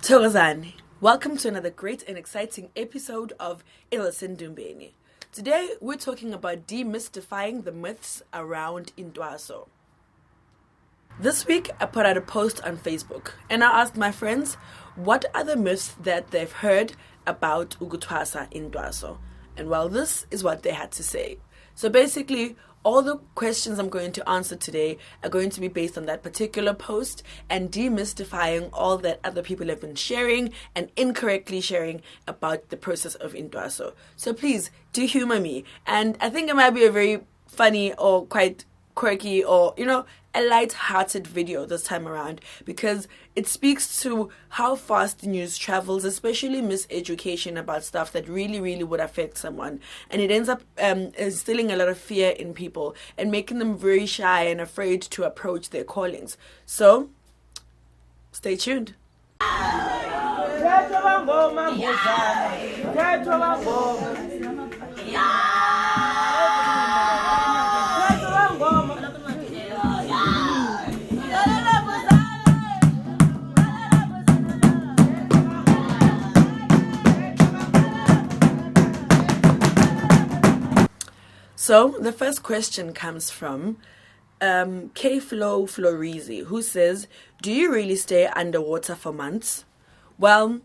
Thokozani, welcome to another great and exciting episode of lesedisangoma. Today we're talking about demystifying the myths around Intwaso. This week I put out a post on Facebook and I asked my friends what are the myths that they've heard about ukuthwasa Intwaso. And well, this is what they had to say. So basically, all the questions I'm going to answer today are going to be based on that particular post and demystifying all that other people have been sharing and incorrectly sharing about the process of Intwaso. So please do humor me. And I think it might be a very funny or quite quirky or, a light-hearted video this time around because it speaks to how fast news travels, especially miseducation about stuff that really, really would affect someone. And it ends up instilling a lot of fear in people and making them very shy and afraid to approach their callings. So, stay tuned. So the first question comes from K-Flow Florizi, who says, do you really stay underwater for months? Well,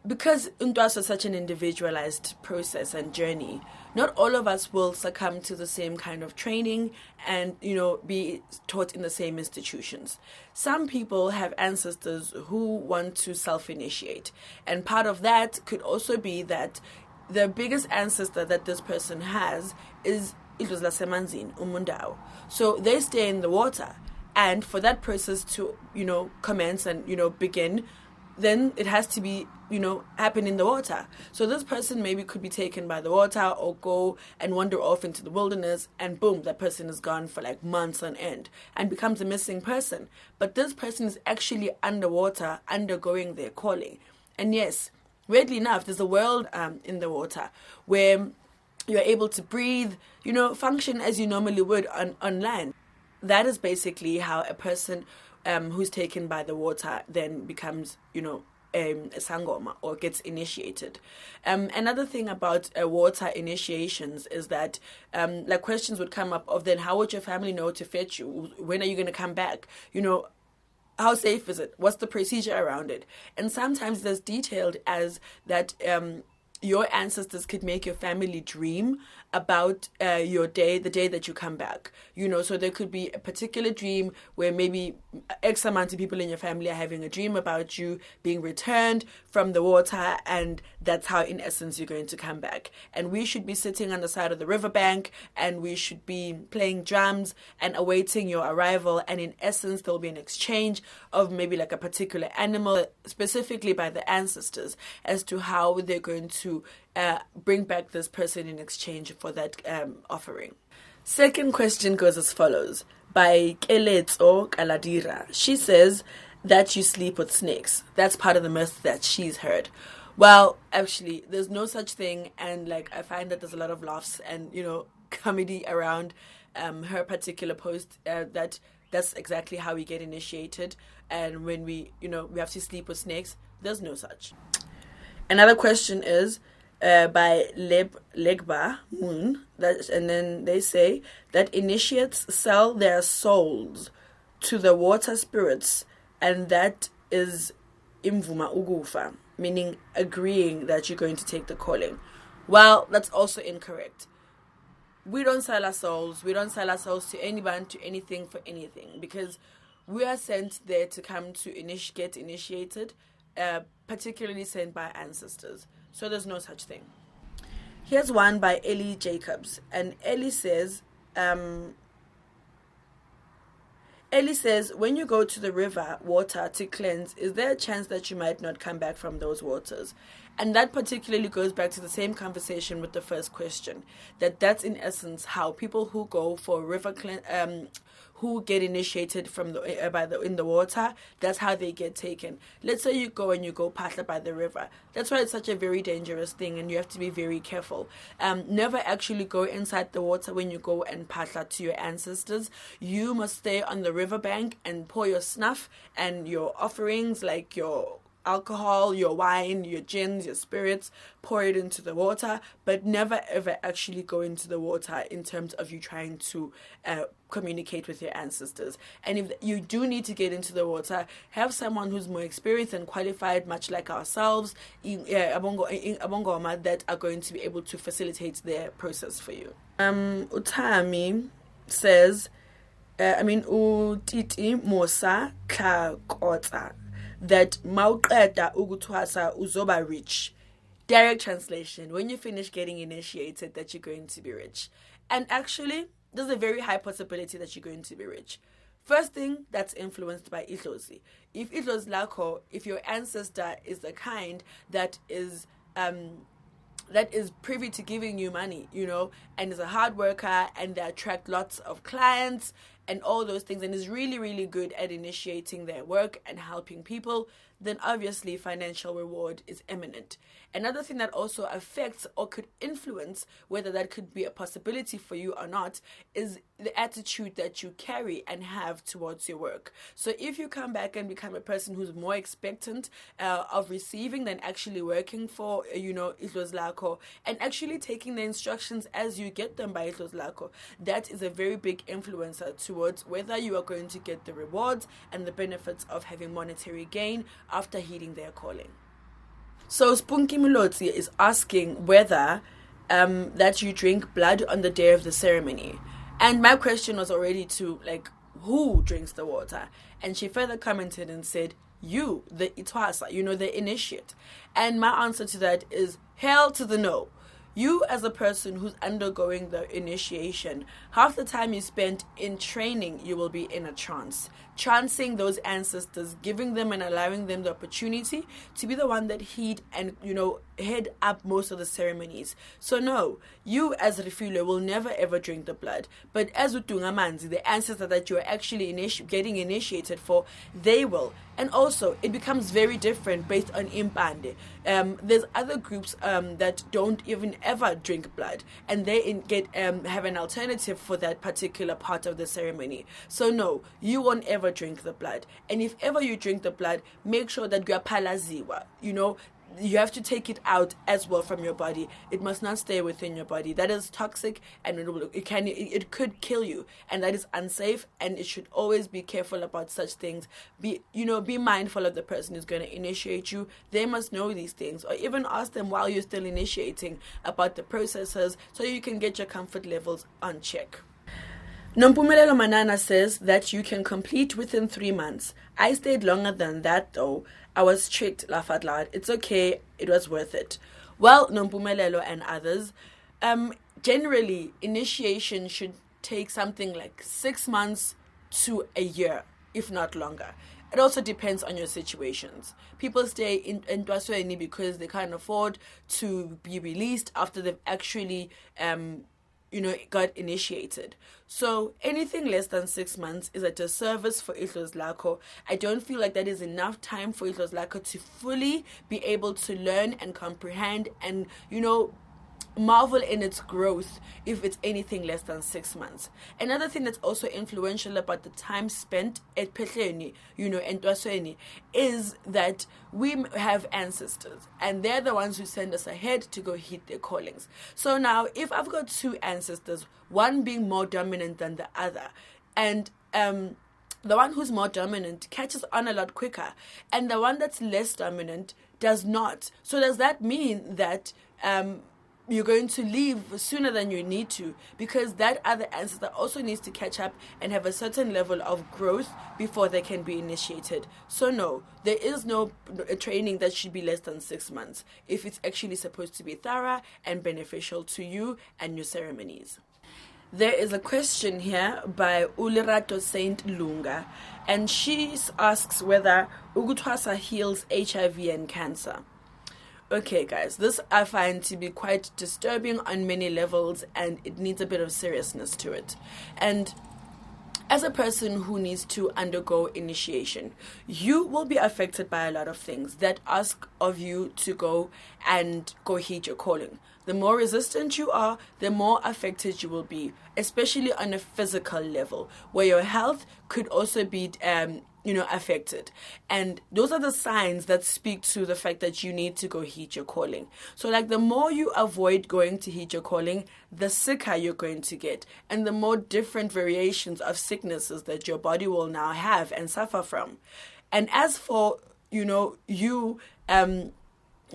because Intwaso is such an individualized process and journey, not all of us will succumb to the same kind of training and, be taught in the same institutions. Some people have ancestors who want to self-initiate. And part of that could also be that the biggest ancestor that this person has is lasemanzini, umundao. So they stay in the water. And for that process to, commence and, begin, then it has to be, happen in the water. So this person maybe could be taken by the water or go and wander off into the wilderness and boom, that person is gone for like months on end and becomes a missing person. But this person is actually underwater, undergoing their calling. And yes, weirdly enough, there's a world in the water where you're able to breathe, function as you normally would on land. That is basically how a person who's taken by the water then becomes, a sangoma or gets initiated. Another thing about water initiations is that questions would come up of then how would your family know to fetch you? When are you going to come back? How safe is it? What's the procedure around it? And sometimes there's detailed as that your ancestors could make your family dream about your day, the day that you come back. So there could be a particular dream where maybe X amount of people in your family are having a dream about you being returned from the water, and that's how, in essence, you're going to come back. And we should be sitting on the side of the riverbank, and we should be playing drums and awaiting your arrival. And in essence, there'll be an exchange of maybe like a particular animal, specifically by the ancestors, as to how they're going to bring back this person in exchange for that offering. Second question goes as follows, by Keletso Kaladira. She says that you sleep with snakes. That's part of the myth that she's heard. Well, actually, there's no such thing, and I find that there's a lot of laughs and comedy around her particular post. That's exactly how we get initiated, and when we have to sleep with snakes, there's no such. Another question is by Legba Moon, and then they say that initiates sell their souls to the water spirits, and that is imvuma ugufa, meaning agreeing that you're going to take the calling. Well, that's also incorrect. We don't sell our souls. We don't sell our souls to anyone, to anything, for anything, because we are sent there to come to get initiated, particularly sent by ancestors. So there's no such thing. Here's one by Ellie Jacobs, and Ellie says, when you go to the river water to cleanse, is there a chance that you might not come back from those waters? And that particularly goes back to the same conversation with the first question, that's in essence how people who go for river who get initiated from in the water, that's how they get taken. Let's say you go paddle by the river. That's why it's such a very dangerous thing, and you have to be very careful. Never actually go inside the water when you go and paddle to your ancestors. You must stay on the riverbank and pour your snuff and your offerings, like your alcohol, your wine, your gins, your spirits, pour it into the water, but never ever actually go into the water in terms of you trying to communicate with your ancestors. And if you do need to get into the water, have someone who's more experienced and qualified, much like ourselves, ubungoma, that are going to be able to facilitate their process for you. Utami says, Utiti Mosa Kakota, that mauqeda ukuthwasa uzoba rich. Direct translation, when you finish getting initiated, that you're going to be rich. And actually, there's a very high possibility that you're going to be rich. First thing, that's influenced by idlozi. If idlozi lakho, if your ancestor is the kind that is privy to giving you money, and is a hard worker, and they attract lots of clients and all those things, and is really, really good at initiating their work and helping people, then obviously financial reward is imminent. Another thing that also affects or could influence whether that could be a possibility for you or not is the attitude that you carry and have towards your work. So if you come back and become a person who's more expectant of receiving than actually working for, Idlozi lakho, and actually taking the instructions as you get them by Idlozi lakho, that is a very big influencer towards whether you are going to get the rewards and the benefits of having monetary gain after heeding their calling. So Spunky Mulotsi is asking whether that you drink blood on the day of the ceremony. And my question was already to, who drinks the water? And she further commented and said, you, the Intwaso, the initiate. And my answer to that is, hell to the no. You, as a person who's undergoing the initiation, half the time you spend in training, you will be in a trance. Trancing those ancestors, giving them and allowing them the opportunity to be the one that heed and, head up most of the ceremonies. So no, you as Refilo will never ever drink the blood. But as Utungamanzi, the ancestor that you are actually getting initiated for, they will. And also, it becomes very different based on Impande. There's other groups that don't even ever drink blood, and they have an alternative for that particular part of the ceremony. So no, you won't ever drink the blood. And if ever you drink the blood, make sure that you are palaziwa, you have to take it out as well from your body. It must not stay within your body. That is toxic, and it could kill you, and that is unsafe. And it should always be careful about such things. Be mindful of the person who's going to initiate you. They must know these things, or even ask them while you're still initiating about the processes, so you can get your comfort levels on check. Nompumelelo Manana says that you can complete within 3 months. I stayed longer than that though. I was strict, laugh out loud. It's okay, it was worth it. Well, Nompumelelo and others, generally initiation should take something like 6 months to a year, if not longer. It also depends on your situations. People stay in Intwaso because they can't afford to be released after they've actually got initiated. So anything less than 6 months is a disservice for Idlozi lakho. I don't feel like that is enough time for Idlozi lakho to fully be able to learn and comprehend and, marvel in its growth if it's anything less than 6 months. Another thing that's also influential about the time spent at Pehleni, Intwaso, is that we have ancestors, and they're the ones who send us ahead to go heed their callings. So now, if I've got 2 ancestors, one being more dominant than the other, and the one who's more dominant catches on a lot quicker, and the one that's less dominant does not. So does that mean that you're going to leave sooner than you need to, because that other ancestor also needs to catch up and have a certain level of growth before they can be initiated? So no, there is no training that should be less than 6 months if it's actually supposed to be thorough and beneficial to you and your ceremonies. There is a question here by Ulirato Saint Lunga, and she asks whether ukuthwasa heals HIV and cancer. Okay, guys, this I find to be quite disturbing on many levels, and it needs a bit of seriousness to it. And as a person who needs to undergo initiation, you will be affected by a lot of things that ask of you to go heed your calling. The more resistant you are, the more affected you will be, especially on a physical level, where your health could also be affected. And those are the signs that speak to the fact that you need to go heed your calling. So like the more you avoid going to heed your calling, the sicker you're going to get, and the more different variations of sicknesses that your body will now have and suffer from. And as for you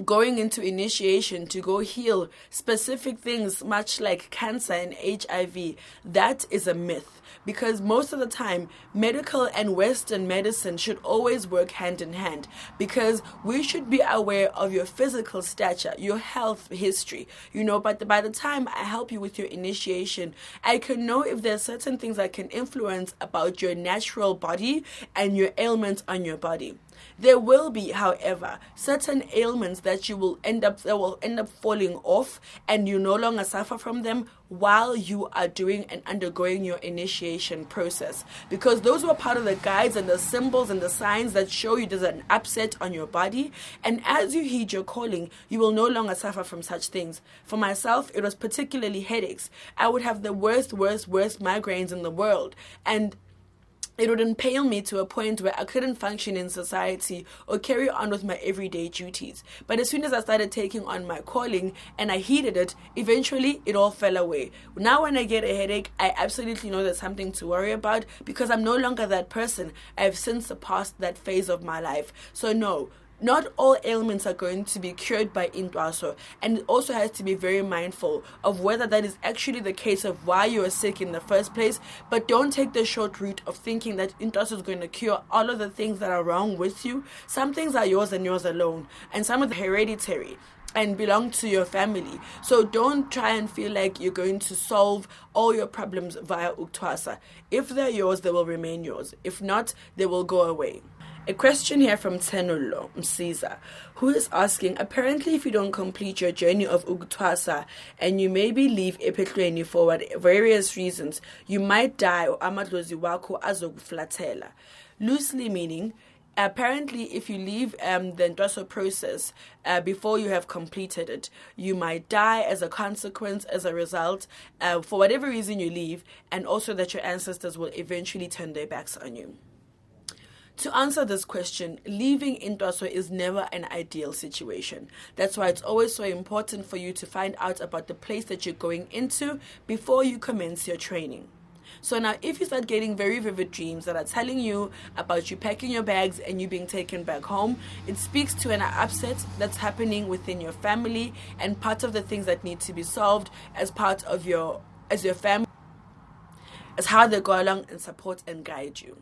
going into initiation to go heal specific things, much like cancer and HIV, that is a myth. Because most of the time, medical and Western medicine should always work hand in hand. Because we should be aware of your physical stature, your health history, But by the time I help you with your initiation, I can know if there are certain things I can influence about your natural body and your ailments on your body. There will be, however, certain ailments that will end up falling off, and you no longer suffer from them while you are doing and undergoing your initiation process. Because those were part of the guides and the symbols and the signs that show you there's an upset on your body. And as you heed your calling, you will no longer suffer from such things. For myself, it was particularly headaches. I would have the worst migraines in the world. And it would impale me to a point where I couldn't function in society or carry on with my everyday duties. But as soon as I started taking on my calling and I heeded it, eventually it all fell away. Now when I get a headache, I absolutely know there's something to worry about because I'm no longer that person. I've since surpassed that phase of my life. So no, not all ailments are going to be cured by Intwaso, and it also has to be very mindful of whether that is actually the case of why you are sick in the first place. But don't take the short route of thinking that Intwaso is going to cure all of the things that are wrong with you. Some things are yours and yours alone, and some of them are hereditary and belong to your family. So don't try and feel like you're going to solve all your problems via Uktwasa. If they're yours, they will remain yours. If not, they will go away. A question here from Tenulo Msiza, who is asking, apparently if you don't complete your journey of Uktwasa and you maybe leave Epetlweni for various reasons, you might die or amadlozi wako azokuflatela. Loosely meaning, apparently if you leave the Intwaso process before you have completed it, you might die as a consequence, as a result, for whatever reason you leave, and also that your ancestors will eventually turn their backs on you. To answer this question, leaving Intwaso is never an ideal situation. That's why it's always so important for you to find out about the place that you're going into before you commence your training. So now, if you start getting very vivid dreams that are telling you about you packing your bags and you being taken back home, it speaks to an upset that's happening within your family and part of the things that need to be solved as part of your family, as how they go along and support and guide you.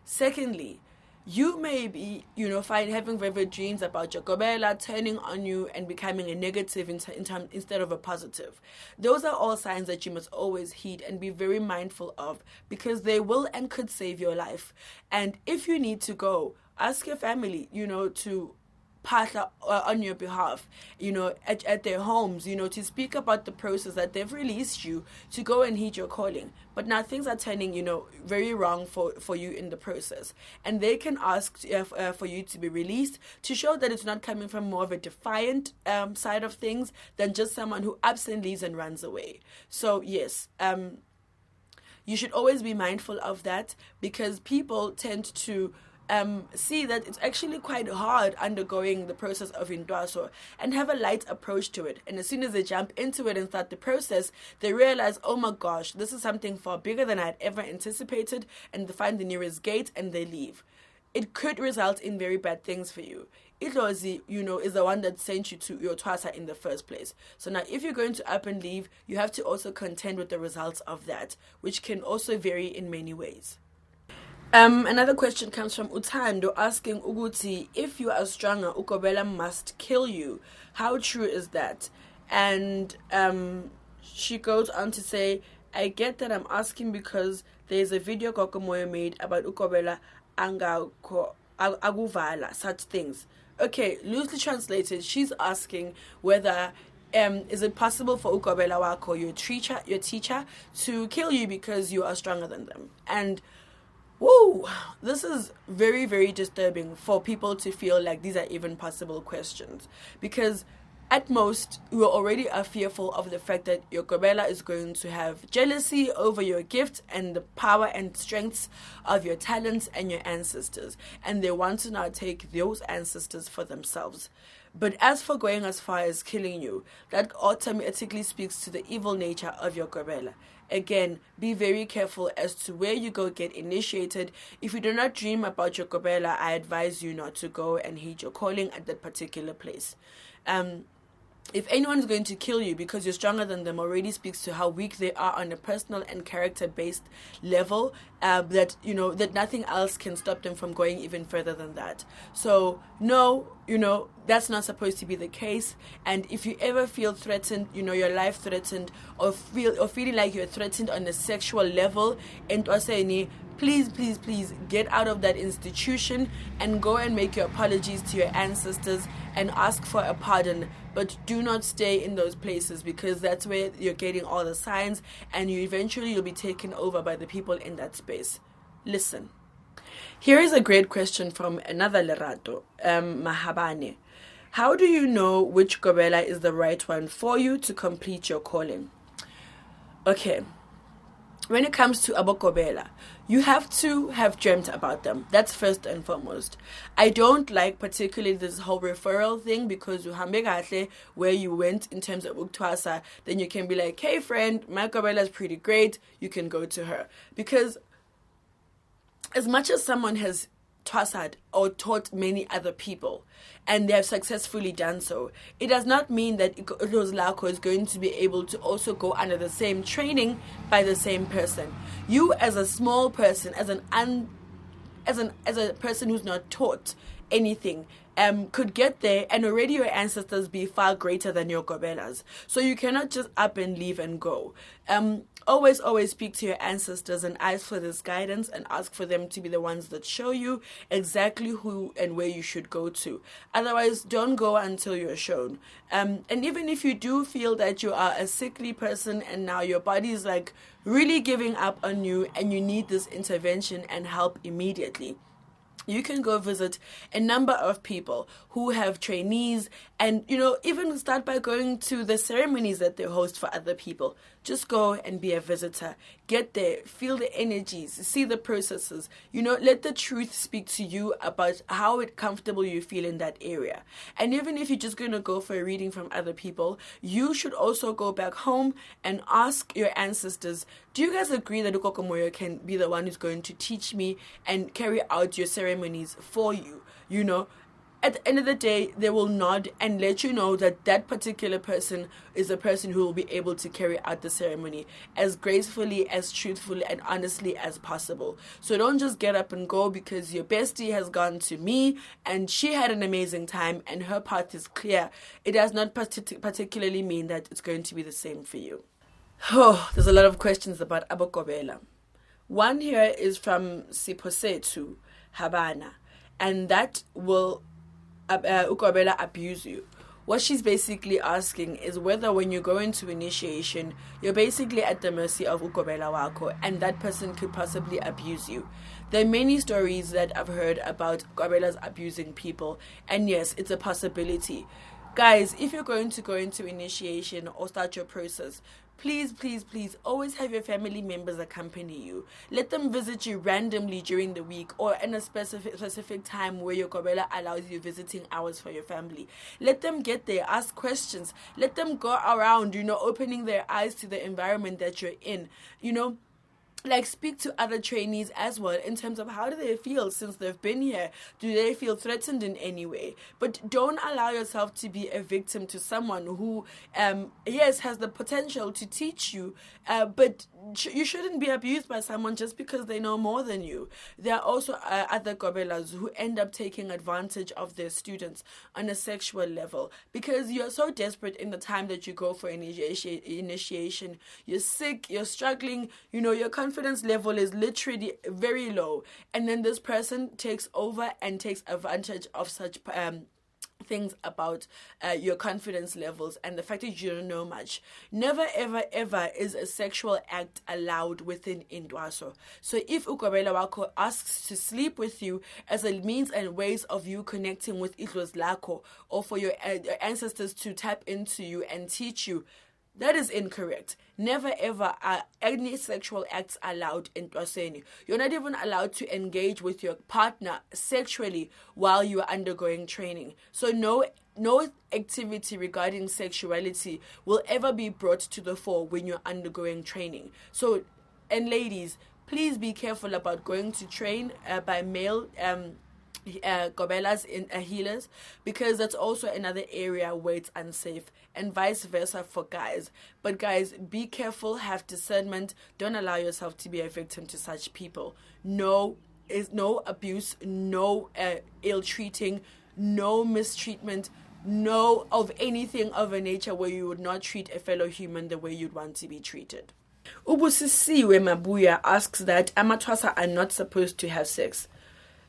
Secondly, you may be, having vivid dreams about your gobela turning on you and becoming a negative instead of a positive. Those are all signs that you must always heed and be very mindful of, because they will and could save your life. And if you need to go, ask your family, to partner on your behalf, at their homes, to speak about the process that they've released you to go and heed your calling. But now things are turning, very wrong for you in the process. And they can ask for you to be released to show that it's not coming from more of a defiant side of things than just someone who absently leaves and runs away. So yes, you should always be mindful of that, because people tend to see that it's actually quite hard undergoing the process of Intwaso and have a light approach to it. And as soon as they jump into it and start the process, they realize, oh my gosh, this is something far bigger than I'd ever anticipated, and they find the nearest gate and they leave. It could result in very bad things for you. Idlozi, is the one that sent you to your Twasa in the first place. So now if you're going to up and leave, you have to also contend with the results of that, which can also vary in many ways. Another question comes from Utando asking Uguti, if you are stronger, Ukobela must kill you. How true is that? And she goes on to say, I get that I'm asking because there's a video Gogo Moyo made about Ukobela aguvala, such things. Okay, loosely translated, she's asking whether is it possible for Ukobela wako, your teacher, to kill you because you are stronger than them? And whoa, this is very, very disturbing for people to feel like these are even possible questions. Because At most, you already are fearful of the fact that your gobela is going to have jealousy over your gift and the power and strengths of your talents and your ancestors. And they want to now take those ancestors for themselves. But as for going as far as killing you, that automatically speaks to the evil nature of your gobela. Again, be very careful as to where you go get initiated. If you do not dream about your gobela, I advise you not to go and heed your calling at that particular place. If anyone's going to kill you because you're stronger than them, already speaks to how weak they are on a personal and character-based level, that nothing else can stop them from going even further than that. So no, that's not supposed to be the case. And if you ever feel threatened, your life threatened, or feeling like you're threatened on a sexual level, Intwaso, please get out of that institution and go and make your apologies to your ancestors and ask for a pardon. But do not stay in those places, because that's where you're getting all the signs, and you'll be taken over by the people in that space. Listen. Here is a great question from another Lerato, Mahabane. How do you know which gobela is the right one for you to complete your calling? Okay. When it comes to abokobela, you have to have dreamt about them. That's first and foremost. I don't like particularly this whole referral thing, because where you went in terms of uktwasa, then you can be like, hey friend, my gobela is pretty great, you can go to her. Because as much as someone has twasad or taught many other people, and they have successfully done so, it does not mean that Lako is going to be able to also go under the same training by the same person. You, as a small person, as a person who's not taught anything, could get there and already your ancestors be far greater than your gobelas. So you cannot just up and leave and go. Always speak to your ancestors and ask for this guidance, and ask for them to be the ones that show you exactly who and where you should go to. Otherwise, don't go until you're shown. And even if you do feel that you are a sickly person and now your body is like really giving up on you and you need this intervention and help immediately, you can go visit a number of people who have trainees, and even start by going to the ceremonies that they host for other people. Just go and be a visitor. Get there, feel the energies, see the processes. Let the truth speak to you about how comfortable you feel in that area. And even if you're just going to go for a reading from other people, you should also go back home and ask your ancestors, do you guys agree that Gogo Moyo can be the one who's going to teach me and carry out your ceremonies for you? At the end of the day, they will nod and let you know that that particular person is the person who will be able to carry out the ceremony as gracefully, as truthfully, and honestly as possible. So don't just get up and go because your bestie has gone to me and she had an amazing time and her path is clear. It does not particularly mean that it's going to be the same for you. Oh, there's a lot of questions about abokobela. One here is from Siposetu Habana, and that will ukobela abuse you. What she's basically asking is whether when you go into initiation, you're basically at the mercy of ukobela wako, and that person could possibly abuse you. There are many stories that I've heard about ukobelas abusing people, and yes, it's a possibility. Guys, if you're going to go into initiation or start your process, please always have your family members accompany you. Let them visit you randomly during the week or in a specific time where your gobela allows you visiting hours for your family. Let them get there, ask questions. Let them go around, opening their eyes to the environment that you're in. Speak to other trainees as well in terms of how do they feel since they've been here. Do they feel threatened in any way? But don't allow yourself to be a victim to someone who, has the potential to teach you, but you shouldn't be abused by someone just because they know more than you. There are also other gobelas who end up taking advantage of their students on a sexual level because you're so desperate in the time that you go for initiation. You're sick, you're struggling, your confidence level is literally very low, and then this person takes over and takes advantage of such things about your confidence levels and the fact that you don't know much. Never ever ever is a sexual act allowed within Intwaso. So if ukobela wako asks to sleep with you as a means and ways of you connecting with Idlos Lako, or for your ancestors to tap into you and teach you, that is incorrect. Never ever are any sexual acts allowed in Twaseni. You're not even allowed to engage with your partner sexually while you are undergoing training. So no activity regarding sexuality will ever be brought to the fore when you're undergoing training. So, and ladies, please be careful about going to train by male gobelas in healers, because that's also another area where it's unsafe, and vice versa for guys. But guys, be careful, have discernment, don't allow yourself to be a victim to such people. No abuse, no ill treating, no mistreatment, no of anything of a nature where you would not treat a fellow human the way you'd want to be treated. Ubusisiwe Mabuya asks that Amatwasa are not supposed to have sex.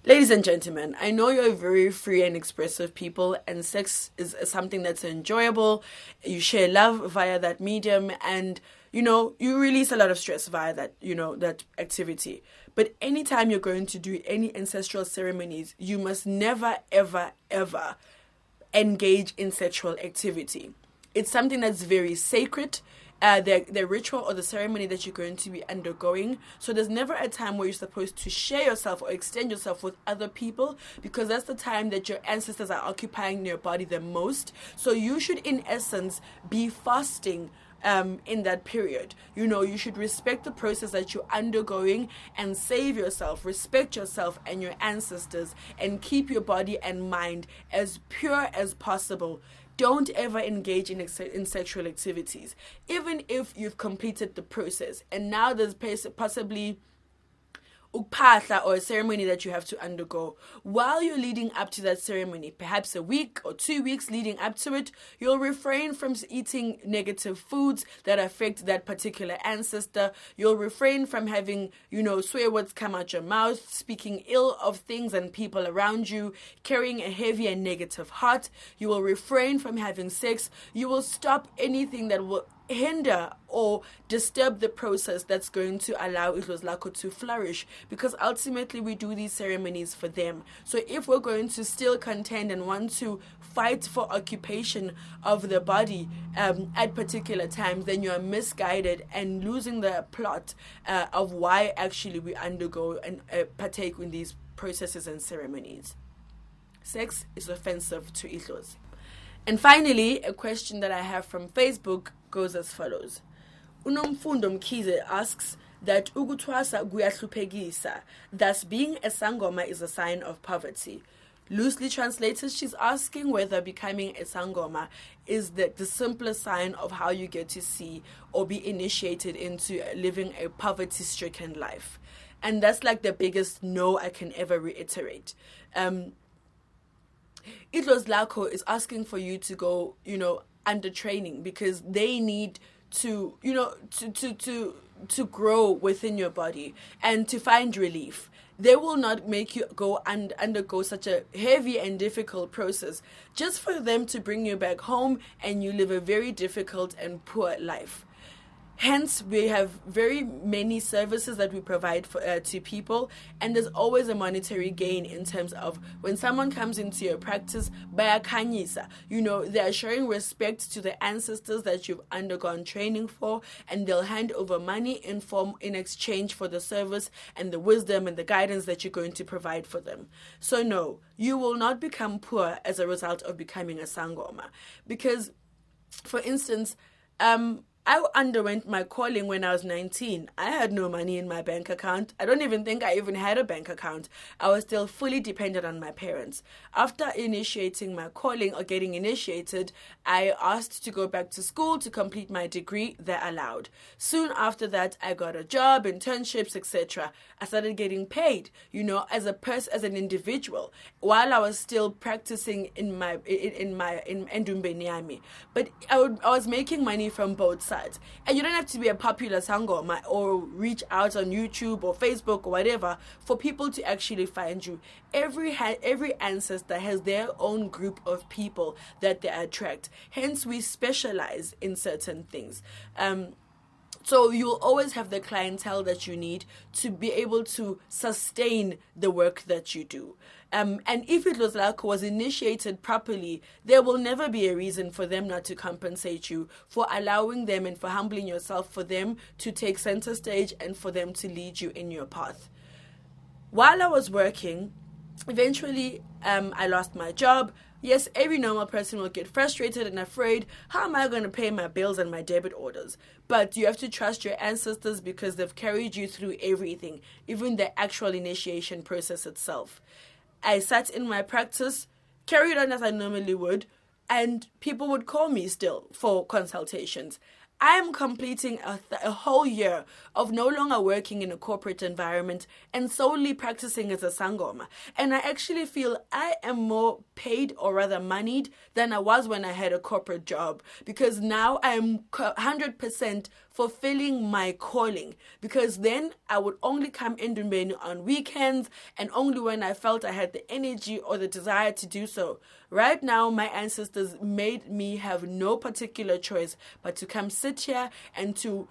Ladies and gentlemen, I know you're very free and expressive people, and sex is something that's enjoyable. You share love via that medium, and you release a lot of stress via that, that activity. But anytime you're going to do any ancestral ceremonies, you must never, ever, ever engage in sexual activity. It's something that's very sacred. The ritual or the ceremony that you're going to be undergoing. So there's never a time where you're supposed to share yourself or extend yourself with other people, because that's the time that your ancestors are occupying your body the most. So you should, in essence, be fasting in that period. You should respect the process that you're undergoing and save yourself, respect yourself and your ancestors, and keep your body and mind as pure as possible. Don't ever engage in sexual activities, even if you've completed the process and now there's possibly upahla or a ceremony that you have to undergo. While you're leading up to that ceremony, perhaps a week or 2 weeks leading up to it, you'll refrain from eating negative foods that affect that particular ancestor. You'll refrain from having, swear words come out your mouth, speaking ill of things and people around you, carrying a heavy and negative heart. You will refrain from having sex. You will stop anything that will hinder or disturb the process that's going to allow Idlos Lako to flourish, because ultimately we do these ceremonies for them. So if we're going to still contend and want to fight for occupation of the body at particular times, then you are misguided and losing the plot of why actually we undergo and partake in these processes and ceremonies. Sex is offensive to Idlos. And finally, a question that I have from Facebook goes as follows. Unomfundo Mkhize asks that ukutwasa kuyahluphekisa, thus being a sangoma is a sign of poverty. Loosely translated, she's asking whether becoming a sangoma is the simplest sign of how you get to see or be initiated into living a poverty-stricken life. And that's like the biggest no I can ever reiterate. Idlos Lako is asking for you to go, under training, because they need to, to grow within your body and to find relief. They will not make you go and undergo such a heavy and difficult process just for them to bring you back home and you live a very difficult and poor life. Hence, we have very many services that we provide to people, and there's always a monetary gain in terms of when someone comes into your practice, bayakanyisa, they are showing respect to the ancestors that you've undergone training for, and they'll hand over money in exchange for the service and the wisdom and the guidance that you're going to provide for them. So no, you will not become poor as a result of becoming a sangoma, because, for instance, I underwent my calling when I was 19. I had no money in my bank account. I don't even think I even had a bank account. I was still fully dependent on my parents. After initiating my calling or getting initiated, I asked to go back to school to complete my degree. They're allowed. Soon after that, I got a job, internships, etc. I started getting paid, as an individual, while I was still practicing in Ndumbeniami. But I was making money from both sides. websites. And you don't have to be a popular sangoma or reach out on YouTube or Facebook or whatever for people to actually find you. Every ancestor has their own group of people that they attract. Hence, we specialize in certain things. So you'll always have the clientele that you need to be able to sustain the work that you do. And if it was initiated properly, there will never be a reason for them not to compensate you for allowing them and for humbling yourself for them to take center stage and for them to lead you in your path. While I was working, eventually I lost my job. Yes, every normal person will get frustrated and afraid. How am I going to pay my bills and my debit orders? But you have to trust your ancestors because they've carried you through everything, even the actual initiation process itself. I sat in my practice, carried on as I normally would, and people would call me still for consultations. I am completing a whole year of no longer working in a corporate environment and solely practicing as a sangoma. And I actually feel I am more paid, or rather moneyed, than I was when I had a corporate job, because now I am 100% fulfilling my calling, because then I would only come in on weekends and only when I felt I had the energy or the desire to do so. Right now, my ancestors made me have no particular choice but to come sit here and to,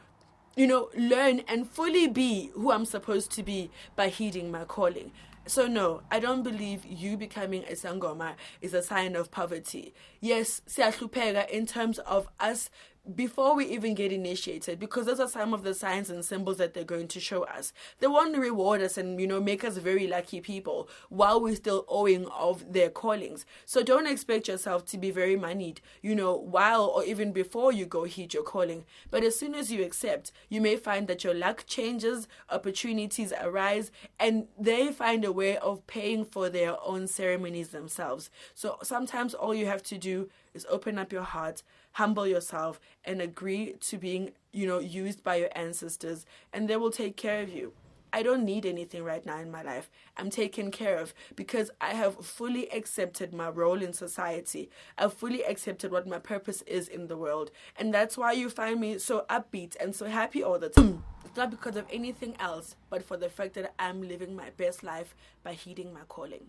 learn and fully be who I'm supposed to be by heeding my calling. So no, I don't believe you becoming a sangoma is a sign of poverty. Yes, siyahlupeka in terms of us before we even get initiated, because those are some of the signs and symbols that they're going to show us. They want to reward us and, make us very lucky people while we're still owing of their callings. So don't expect yourself to be very moneyed, while or even before you go heed your calling. But as soon as you accept, you may find that your luck changes, opportunities arise, and they find a way of paying for their own ceremonies themselves. So sometimes all you have to do is open up your heart, humble yourself, and agree to being, used by your ancestors, and they will take care of you. I don't need anything right now in my life. I'm taken care of because I have fully accepted my role in society. I've fully accepted what my purpose is in the world. And that's why you find me so upbeat and so happy all the time. It's not because of anything else, but for the fact that I'm living my best life by heeding my calling.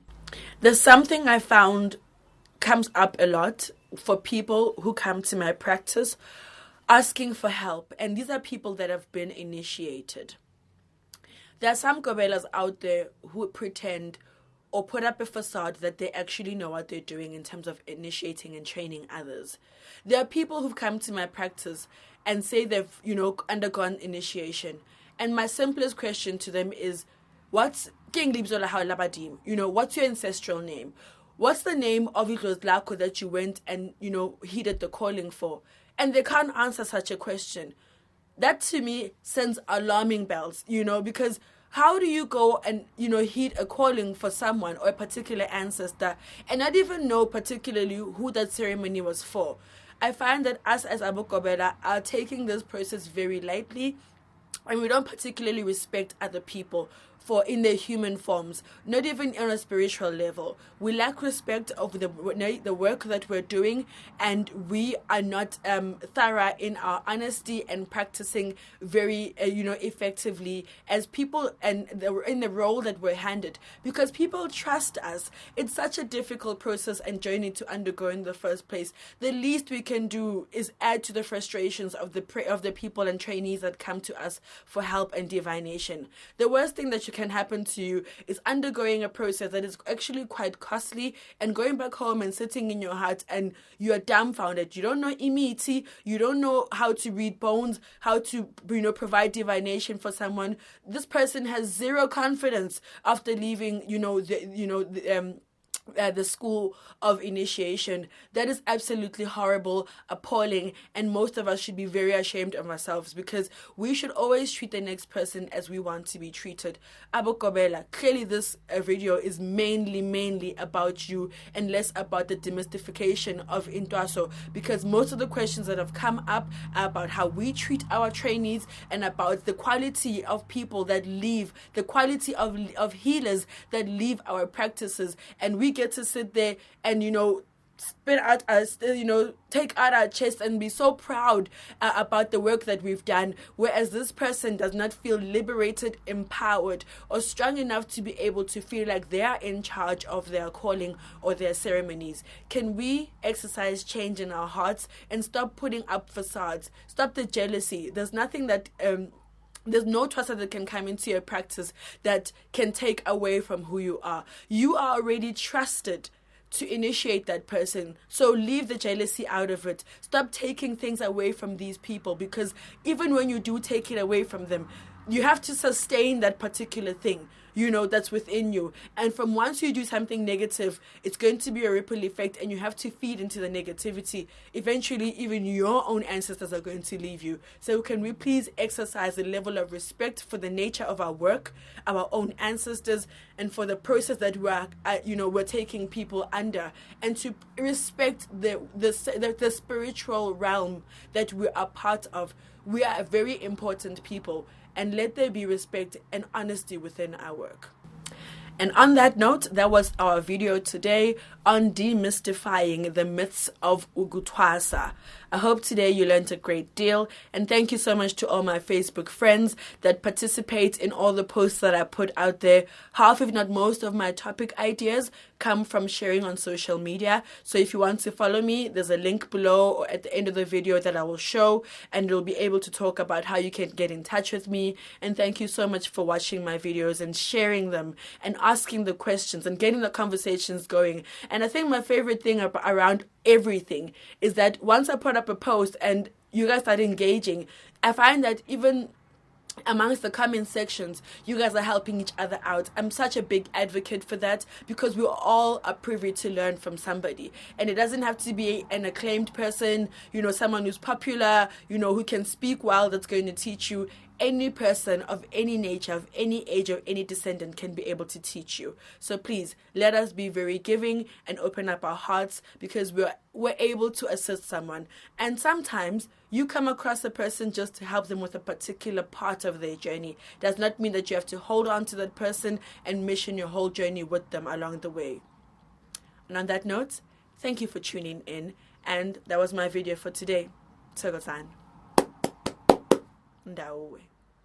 There's something I found comes up a lot for people who come to my practice asking for help. And these are people that have been initiated. There are some gobelas out there who pretend or put up a facade that they actually know what they're doing in terms of initiating and training others. There are people who've come to my practice and say they've, undergone initiation. And my simplest question to them is, what's your ancestral name? What's the name of Lako that you went and, heeded the calling for? And they can't answer such a question. That to me sends alarming bells, because how do you go and, heed a calling for someone or a particular ancestor and not even know particularly who that ceremony was for? I find that us as Abukobela are taking this process very lightly, and we don't particularly respect other people for in their human forms, not even on a spiritual level. We lack respect of the work that we're doing, and we are not thorough in our honesty and practicing very effectively as people and in the role that we're handed, because people trust us. It's such a difficult process and journey to undergo in the first place. The least we can do is add to the frustrations of the people and trainees that come to us for help and divination. The worst thing that can happen to you is undergoing a process that is actually quite costly and going back home and sitting in your heart and you are dumbfounded. You don't know imiti, you don't know how to read bones, how to provide divination for someone. This person has zero confidence after leaving the school of initiation. That is absolutely horrible, appalling, and most of us should be very ashamed of ourselves, because we should always treat the next person as we want to be treated. Abukobela, clearly this video is mainly about you and less about the demystification of Intwaso, because most of the questions that have come up are about how we treat our trainees and about the quality of people that leave, the quality of healers that leave our practices, and we get to sit there and spit out us, take out our chest and be so proud about the work that we've done, whereas this person does not feel liberated, empowered, or strong enough to be able to feel like they are in charge of their calling or their ceremonies. Can we exercise change in our hearts and stop putting up facades? Stop the jealousy. There's nothing that there's no trust that can come into your practice that can take away from who you are. You are already trusted to initiate that person. So leave the jealousy out of it. Stop taking things away from these people, because even when you do take it away from them, you have to sustain that particular thing, that's within you. And from once you do something negative, it's going to be a ripple effect, and you have to feed into the negativity. Eventually, even your own ancestors are going to leave you. So can we please exercise a level of respect for the nature of our work, our own ancestors, and for the process that we're taking people under, and to respect the spiritual realm that we are part of. We are a very important people, and let there be respect and honesty within our work. And on that note, that was our video today on demystifying the myths of Ubungoma. I hope today you learned a great deal, and thank you so much to all my Facebook friends that participate in all the posts that I put out there. Half, if not most, of my topic ideas come from sharing on social media. So if you want to follow me, there's a link below or at the end of the video that I will show, and you'll be able to talk about how you can get in touch with me. And thank you so much for watching my videos and sharing them and asking the questions and getting the conversations going. And I think my favorite thing around everything is that once I put up a post and you guys start engaging, I find that even amongst the comment sections, you guys are helping each other out. I'm such a big advocate for that, because we all are privy to learn from somebody, and it doesn't have to be an acclaimed person, someone who's popular, who can speak well, that's going to teach you. Any person of any nature, of any age, or any descendant can be able to teach you. So please, let us be very giving and open up our hearts, because we're able to assist someone. And sometimes you come across a person just to help them with a particular part of their journey. Does not mean that you have to hold on to that person and mission your whole journey with them along the way. And on that note, thank you for tuning in. And that was my video for today. Togo-san. Ndawe.